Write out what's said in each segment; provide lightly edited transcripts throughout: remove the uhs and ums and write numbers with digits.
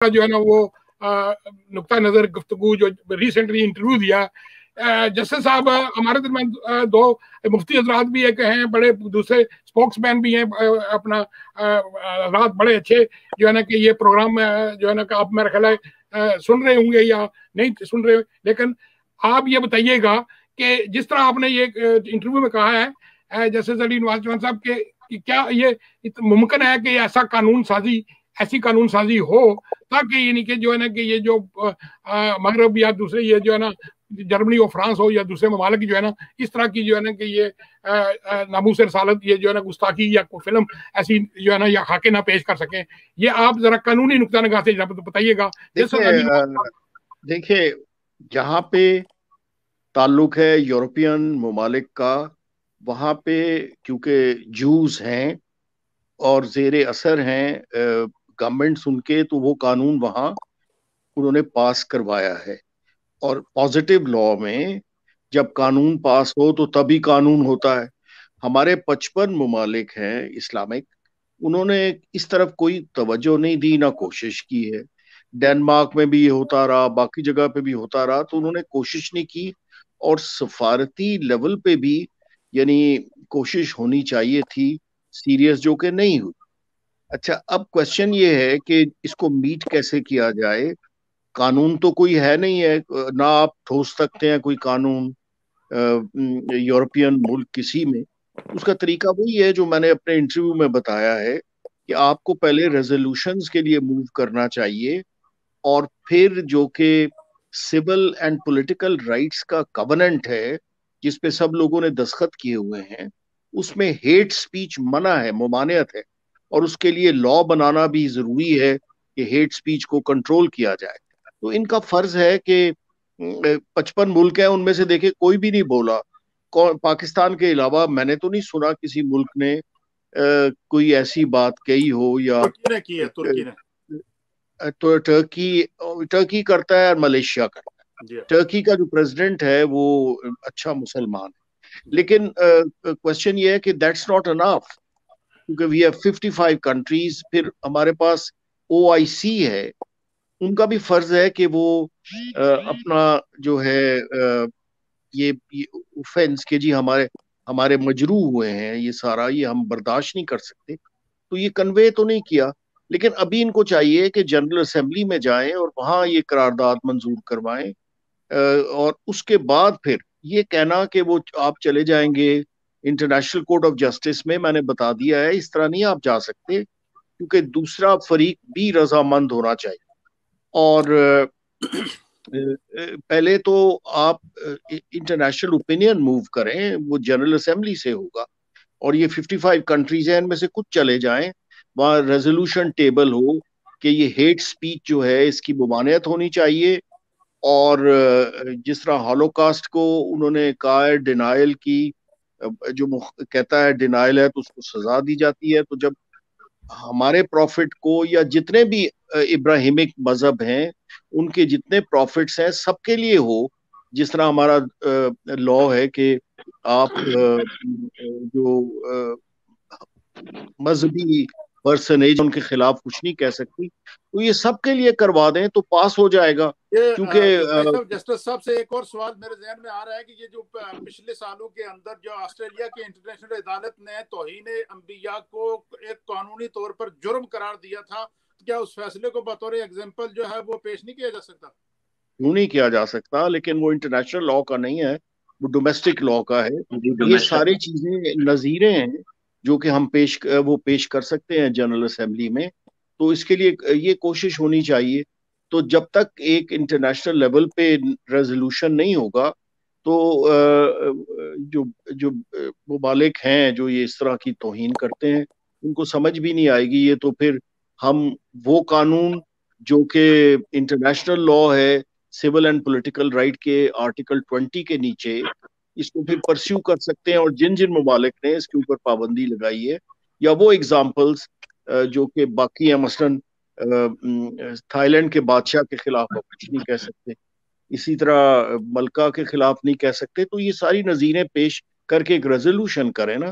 جو ہے نا وہ نقطہ نظر گفتگو جو ریسنٹلی انٹرویو دیا جسٹس صاحب ہمارے درمیان دو مفتی حضرات بھی ایک ہیں, بڑے دوسرے اسپوکس مین بھی ہیں, اپنا حضرات بڑے اچھے جو ہے نا کہ یہ پروگرام جو ہے نا کہ آپ میرا خیال ہے سن رہے ہوں گے یا نہیں سن رہے, لیکن آپ یہ بتائیے گا کہ جس طرح آپ نے یہ انٹرویو میں کہا ہے جسٹس علی نواز چوہان صاحب کہ کیا یہ ممکن ہے کہ ایسا ایسی قانون سازی ہو تاکہ یعنی کہ جو ہے نا کہ یہ جو مغرب یا دوسرے یہ جو ہے نا جرمنی اور فرانس ہو یا دوسرے ممالک جو ہے نا اس طرح کی جو ہے نا کہ یہ ناموس رسالت یہ جو ہے نا گستاخی یا کوئی فلم ایسی جو ہے نا یا خاکے نہ پیش کر سکیں, یہ آپ ذرا قانونی نقطہ نگاہ سے بتائیے گا. دیکھیے جہاں پہ تعلق ہے یورپین ممالک کا, وہاں پہ کیونکہ جوز ہیں اور زیر اثر ہیں گورنمنٹس ان کے, تو وہ قانون وہاں انہوں نے پاس کروایا ہے. اور پازیٹیو لا میں جب قانون پاس ہو تو تبھی قانون ہوتا ہے. ہمارے 55 ممالک ہیں اسلامک, انہوں نے اس طرف کوئی توجہ نہیں دی, نہ کوشش کی ہے. ڈینمارک میں بھی یہ ہوتا رہا, باقی جگہ پہ بھی ہوتا رہا, تو انہوں نے کوشش نہیں کی. اور سفارتی لیول پہ بھی یعنی کوشش ہونی چاہیے تھی سیریس, جو کہ نہیں ہوئی. اچھا, اب کوشچن یہ ہے کہ اس کو میٹ کیسے کیا جائے. قانون تو کوئی ہے نہیں ہے, نہ آپ ٹھوس سکتے ہیں کوئی قانون یورپین ملک کسی میں. اس کا طریقہ وہی ہے جو میں نے اپنے انٹرویو میں بتایا ہے کہ آپ کو پہلے ریزولوشنز کے لیے موو کرنا چاہیے, اور پھر جو کہ سول اینڈ پولیٹیکل رائٹس کا کوننٹ ہے جس پہ سب لوگوں نے دستخط کیے ہوئے ہیں, اس میں ہیٹ سپیچ منع ہے, ممانعت ہے, اور اس کے لیے لا بنانا بھی ضروری ہے کہ ہیٹ سپیچ کو کنٹرول کیا جائے. تو ان کا فرض ہے کہ 55 ملک ہیں, ان میں سے دیکھیں کوئی بھی نہیں بولا. پاکستان کے علاوہ میں نے تو نہیں سنا کسی ملک نے کوئی ایسی بات کہی ہو, یا تو ٹرکی کرتا ہے اور ملیشیا کرتا ہے. ٹرکی کا جو پریزیڈنٹ ہے وہ اچھا مسلمان ہے, لیکن کوشچن یہ ہے کہ دیٹس ناٹ انف, کیونکہ وی ہیو 55 کنٹریز. پھر ہمارے پاس OIC ہے, ان کا بھی فرض ہے کہ وہ اپنا جو ہے یہ اوفینس کہ جی ہمارے مجروح ہوئے ہیں, یہ سارا یہ ہم برداشت نہیں کر سکتے, تو یہ کنوے تو نہیں کیا. لیکن ابھی ان کو چاہیے کہ جنرل اسمبلی میں جائیں اور وہاں یہ قرارداد منظور کروائیں, اور اس کے بعد پھر یہ کہنا کہ وہ آپ چلے جائیں گے انٹرنیشنل کورٹ آف جسٹس میں نے بتا دیا ہے اس طرح نہیں آپ جا سکتے, کیونکہ دوسرا فریق بھی رضامند ہونا چاہیے. اور پہلے تو آپ انٹرنیشنل اوپینین موو کریں, وہ جنرل اسمبلی سے ہوگا, اور یہ 55 کنٹریز ہیں, ان میں سے کچھ چلے جائیں, وہاں ریزولوشن ٹیبل ہو کہ یہ ہیٹ سپیچ جو ہے اس کی ممانعت ہونی چاہیے. اور جس طرح ہالوکاسٹ کو انہوں نے کہا ہے ڈینائل کی, جو کہتا ہے ڈینائل ہے تو اس کو سزا دی جاتی ہے, تو جب ہمارے پروفٹ کو یا جتنے بھی ابراہیمک مذہب ہیں ان کے جتنے پروفٹس ہیں سب کے لیے ہو, جس طرح ہمارا لا ہے کہ آپ جو مذہبی پرسنیج ان کے خلاف کچھ نہیں کہہ سکتی, تو یہ سب کے لیے کروا دیں تو پاس ہو جائے گا. کیونکہ جسٹس صاحب سے ایک اور سوال میرے ذہن میں آ رہا ہے کہ یہ جو پچھلے سالوں کے اندر جو آسٹریلیا کی انٹرنیشنل عدالت نے توہین انبیاء کو ایک قانونی طور پر جرم قرار دیا تھا, کیا اس فیصلے کو بطور ایگزامپل جو ہے وہ پیش نہیں کیا جا سکتا؟ کیوں نہیں کیا جا سکتا, لیکن وہ انٹرنیشنل لا کا نہیں ہے, وہ ڈومیسٹک لا کا ہے. یہ ساری چیزیں نظیریں ہیں جو کہ ہم پیش کر سکتے ہیں جنرل اسمبلی میں, تو اس کے لیے یہ کوشش ہونی چاہیے. تو جب تک ایک انٹرنیشنل لیول پہ ریزولوشن نہیں ہوگا تو جو ممالک ہیں جو یہ اس طرح کی توہین کرتے ہیں ان کو سمجھ بھی نہیں آئے گی. یہ تو پھر ہم وہ قانون جو کہ انٹرنیشنل لا ہے سول اینڈ پولیٹیکل رائٹ کے آرٹیکل 20 کے نیچے, اس کو پھر پرسیو کر سکتے ہیں. اور جن ممالک نے اس کے اوپر پابندی لگائی ہے, یا وہ ایگزامپلز جو کہ باقی ہیں, مثلاً تھائی لینڈ کے بادشاہ کے خلاف آپ کچھ نہیں کہہ سکتے, اسی طرح ملکہ کے خلاف نہیں کہہ سکتے, تو یہ ساری نظیریں پیش کر کے ایک ریزولوشن کریں نا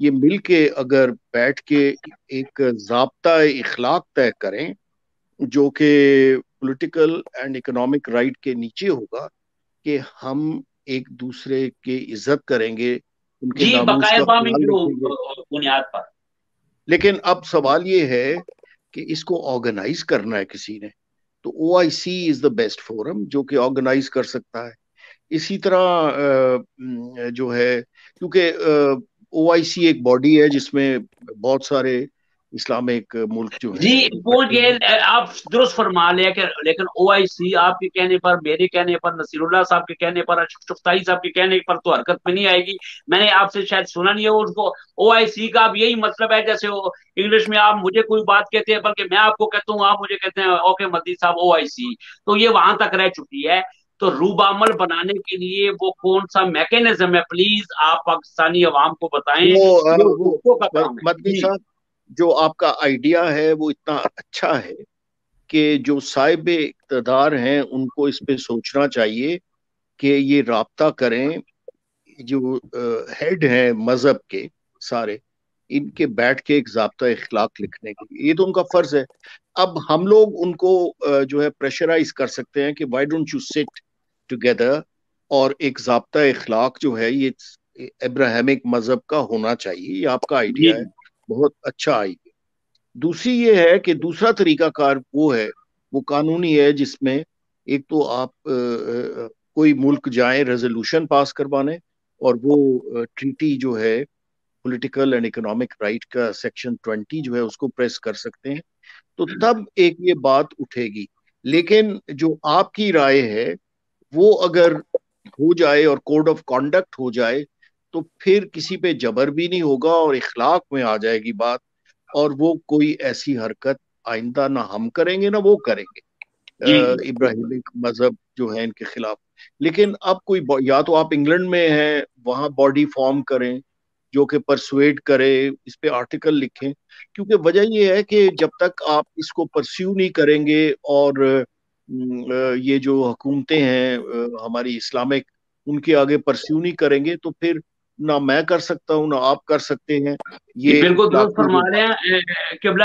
یہ مل کے اگر بیٹھ کے ایک ضابطۂ اخلاق طے کریں جو کہ پولیٹیکل اینڈ اکنامک رائٹ کے نیچے ہوگا کہ ہم ایک دوسرے کی عزت کریں گے، ان کے جی ناموس کا باقاعدہ خیال رکھیں گے. بنیاد پر. لیکن اب سوال یہ ہے کہ اس کو آرگنائز کرنا ہے کسی نے، تو او آئی سی از دا بیسٹ فورم جو کہ آرگنائز کر سکتا ہے. اسی طرح جو ہے، کیونکہ او آئی سی ایک باڈی ہے جس میں بہت سارے اسلامک ملک جو جی ہیں وہ یہ آپ درست فرما لیں کہ لیکن او آئی سی آپ کے کہنے پر، میرے کہنے پر، نصیر اللہ صاحب کے کہنے پر، اشرف چغتائی صاحب کے کہنے پر تو حرکت میں نہیں آئے گی. میں نے آپ سے شاید سنا نہیں ہے اس کو. او آئی سی کا اب یہی مطلب ہے جیسے انگلش میں آپ مجھے کوئی بات کہتے ہیں بلکہ میں آپ کو کہتا ہوں، آپ مجھے کہتے ہیں اوکے مدنی صاحب او آئی سی، تو یہ وہاں تک رہ چکی ہے. تو روب عمل بنانے کے لیے وہ کون سا میکینزم ہے، پلیز آپ پاکستانی عوام کو بتائیں. وہ کا کام ہے. مدنی جی صاحب، جو آپ کا آئیڈیا ہے وہ اتنا اچھا ہے کہ جو صاحب اقتدار ہیں ان کو اس پہ سوچنا چاہیے کہ یہ رابطہ کریں، جو ہیڈ ہیں مذہب کے سارے، ان کے بیٹھ کے ایک ضابطہ اخلاق لکھنے کے لیے، یہ تو ان کا فرض ہے. اب ہم لوگ ان کو جو ہے پریشرائز کر سکتے ہیں کہ why don't you sit together, اور ایک ضابطہ اخلاق جو ہے یہ ابراہیمک مذہب کا ہونا چاہیے. یہ آپ کا جی آئیڈیا ہے، بہت اچھا آئیڈیا. دوسری یہ ہے کہ دوسرا طریقہ کار وہ ہے، وہ قانونی ہے، جس میں ایک تو آپ کوئی ملک جائیں ریزولوشن پاس کروانے، اور وہ ٹریٹی جو ہے پولیٹیکل اینڈ اکنامک رائٹ کا سیکشن 20 جو ہے اس کو پریس کر سکتے ہیں، تو تب ایک یہ بات اٹھے گی. لیکن جو آپ کی رائے ہے وہ اگر ہو جائے اور کوڈ آف کانڈکٹ ہو جائے تو پھر کسی پہ جبر بھی نہیں ہوگا اور اخلاق میں آ جائے گی بات، اور وہ کوئی ایسی حرکت آئندہ نہ ہم کریں گے نہ وہ کریں گے جی ابراہیمک مذہب جو ہے ان کے خلاف. لیکن اب کوئی یا تو آپ انگلینڈ میں ہیں وہاں باڈی فارم کریں جو کہ پرسویٹ کرے، اس پہ آرٹیکل لکھیں، کیونکہ وجہ یہ ہے کہ جب تک آپ اس کو پرسیو نہیں کریں گے اور یہ جو حکومتیں ہیں ہماری اسلامک، ان کے آگے پرسیو نہیں کریں گے تو پھر نہ میں کر سکتا ہوں نہ آپ کر سکتے ہیں. یہ بالکل درست اخلاقی فرما جو رہے بات. ہیں قبلہ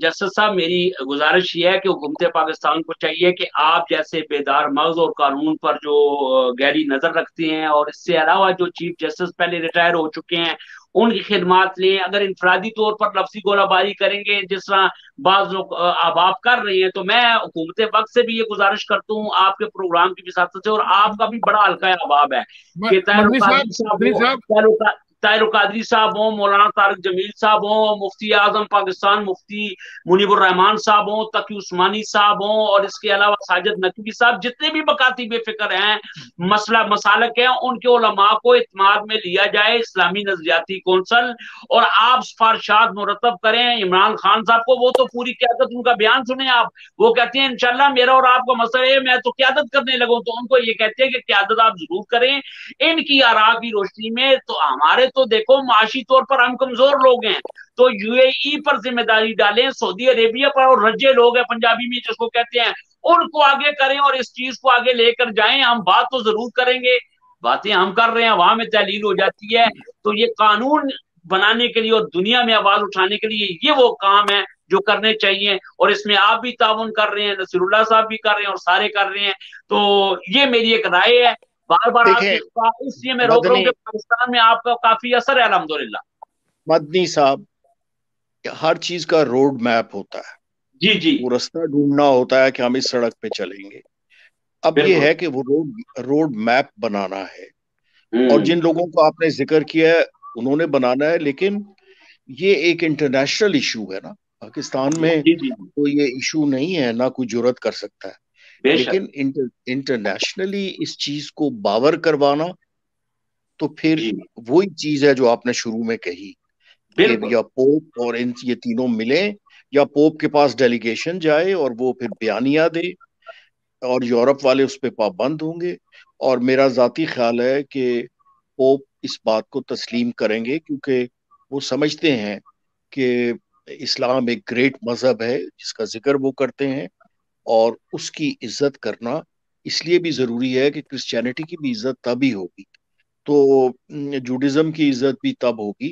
جسٹس صاحب. میری گزارش یہ ہے کہ حکومت پاکستان کو چاہیے کہ آپ جیسے بیدار مغز اور قانون پر جو گہری نظر رکھتے ہیں، اور اس سے علاوہ جو چیف جسٹس پہلے ریٹائر ہو چکے ہیں ان کی خدمات لیں. اگر انفرادی طور پر لفظی گولہ باری کریں گے جس طرح بعض لوگ اب آپ کر رہے ہیں، تو میں حکومت وقت سے بھی یہ گزارش کرتا ہوں آپ کے پروگرام کی وساطت سے، اور آپ کا بھی بڑا حلقہ احباب ہے کہ مدنی صاحب، مدنی صاحب طاہر القادری صاحب ہوں، مولانا طارق جمیل صاحب ہوں، مفتی اعظم پاکستان مفتی منیب الرحمان صاحب ہوں، تقی عثمانی صاحب ہوں، اور اس کے علاوہ ساجد نقوی صاحب، جتنے بھی مکاتب فکر ہیں، مسالک ہیں، ان کے علماء کو اعتماد میں لیا جائے، اسلامی نظریاتی کونسل، اور آپ سفارشات مرتب کریں. عمران خان صاحب کو، وہ تو پوری قیادت، ان کا بیان سنیں آپ، وہ کہتے ہیں انشاءاللہ میرا اور آپ کا مسئلہ ہے میں تو قیادت کرنے لگوں، تو ان کو یہ کہتے ہیں کہ قیادت آپ ضرور کریں ان کی آراء کی روشنی میں. تو ہمارے تو دیکھو معاشی طور پر ہم کمزور لوگ ہیں، تو یو اے ای پر ذمہ داری ڈالیں، سعودی عربیہ پر، اور رجے لوگ ہیں پنجابی میں جس کو کہتے ہیں، ان کو آگے کریں اور اس چیز کو آگے لے کر جائیں. ہم بات تو ضرور کریں گے، باتیں ہم کر رہے ہیں، وہاں میں تحلیل ہو جاتی ہے. تو یہ قانون بنانے کے لیے اور دنیا میں آواز اٹھانے کے لیے یہ وہ کام ہے جو کرنے چاہیے، اور اس میں آپ بھی تعاون کر رہے ہیں، نصیر اللہ صاحب بھی کر رہے ہیں، اور سارے کر رہے ہیں. تو یہ میری ایک رائے ہے. بار بار آپ دیکھیں اس لیے میں روک رہا ہوں مدنی کہ پاکستان میں آپ کا کافی اثر ہے الحمدللہ. مدنی صاحب، ہر چیز کا روڈ میپ ہوتا ہے، جی جی وہ رستہ ڈھونڈنا ہوتا ہے کہ ہم اس سڑک پہ چلیں گے. اب یہ بالکل. ہے کہ وہ روڈ میپ بنانا ہے، اور جن لوگوں کو آپ نے ذکر کیا ہے انہوں نے بنانا ہے. لیکن یہ ایک انٹرنیشنل ایشو ہے نا، پاکستان میں جی جی کوئی یہ ایشو نہیں ہے، نہ کوئی جرت کر سکتا ہے. بے شک. لیکن انٹرنیشنلی اس چیز کو باور کروانا تو پھر جی وہی چیز ہے جو آپ نے شروع میں کہی کہ بالکل. یا پوپ اور یہ تینوں ملیں، یا پوپ کے پاس ڈیلیگیشن جائے اور وہ پھر بیانیہ دے، اور یورپ والے اس پہ پابند ہوں گے. اور میرا ذاتی خیال ہے کہ پوپ اس بات کو تسلیم کریں گے، کیونکہ وہ سمجھتے ہیں کہ اسلام ایک گریٹ مذہب ہے جس کا ذکر وہ کرتے ہیں، اور اس کی عزت کرنا اس لیے بھی ضروری ہے کہ کرسچینٹی کی بھی عزت تب ہی ہوگی، تو جوڈزم کی عزت بھی تب ہوگی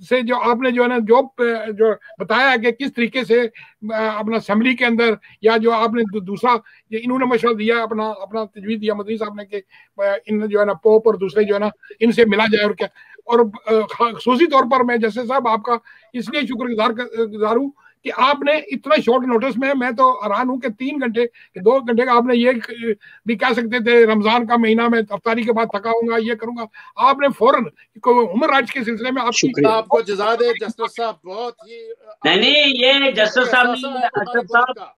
سے جو آپ نے جو ہے نا جو بتایا کہ کس طریقے سے اپنا اسمبلی کے اندر یا جو آپ نے دوسرا انہوں نے مشورہ دیا اپنا تجویز دیا مدنی صاحب نے کہ ان جو ہے نا پوپ اور دوسرے جو ہے نا ان سے ملا جائے اور کیا، اور خصوصی طور پر میں جسٹس صاحب آپ کا اس لیے شکر گزار ہوں کہ آپ نے اتنا شارٹ نوٹس میں تو حیران ہوں کہ 3 گھنٹے 2 گھنٹے کا آپ نے یہ بھی کہہ سکتے تھے رمضان کا مہینہ میں افطاری کے بعد تھکا ہوں گا یہ کروں گا، آپ نے فوراً ہیومن رائٹس کے سلسلے میں آپ کو جزا دے جسٹس صاحب، بہت ہی نہیں یہ جسٹس صاحب